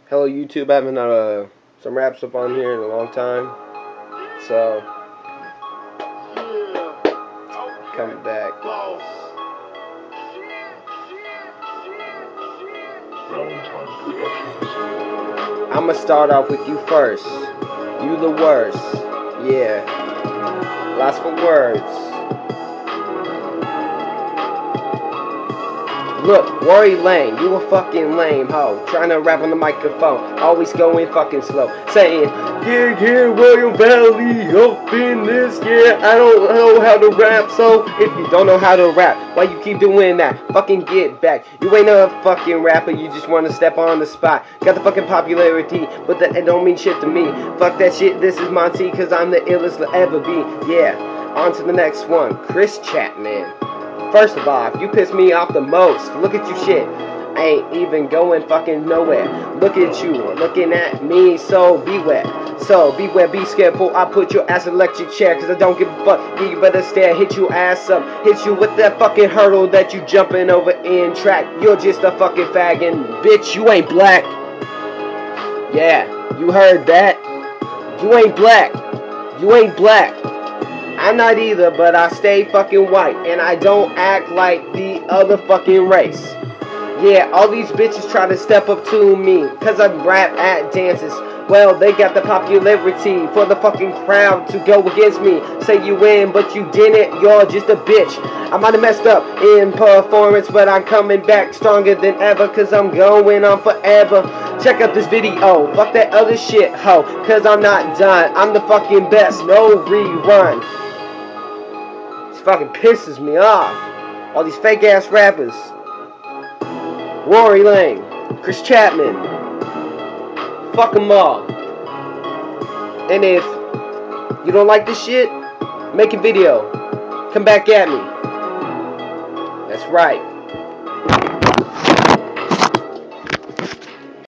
Hello YouTube, I haven't some raps up on here in a long time, so coming back. I'ma start off with you first. You the worst. Yeah. Lots of words. Look, Rory Lane, you a fucking lame hoe. Trying to rap on the microphone, always going fucking slow. Saying, yeah, William Valley, up in this, yeah, I don't know how to rap. So, if you don't know how to rap, why you keep doing that? Fucking get back. You ain't a fucking rapper, you just wanna step on the spot. Got the fucking popularity, but that it don't mean shit to me. Fuck that shit, this is Monty, cause I'm the illest will ever be. Yeah, on to the next one, Chris Chapman. First of all, you piss me off the most. Look at you shit. I ain't even going fucking nowhere. Look at you, looking at me, so beware. So beware, be scared, pull, I put your ass in electric chair, cause I don't give a fuck. You better stare, hit your ass up. Hit you with that fucking hurdle that you jumping over in track. You're just a fucking fag, and bitch, you ain't black. Yeah, you heard that. You ain't black. You ain't black. I'm not either, but I stay fucking white, and I don't act like the other fucking race. Yeah, all these bitches try to step up to me, cause I rap at dances. Well, they got the popularity for the fucking crowd to go against me. Say you win, but you didn't, you're just a bitch. I might have messed up in performance, but I'm coming back stronger than ever, cause I'm going on forever. Check out this video, fuck that other shit, ho, cause I'm not done. I'm the fucking best, no rerun. This fucking pisses me off. All these fake ass rappers. Rory Lane, Chris Chapman. Fuck them all. And if you don't like this shit, make a video. Come back at me. That's right.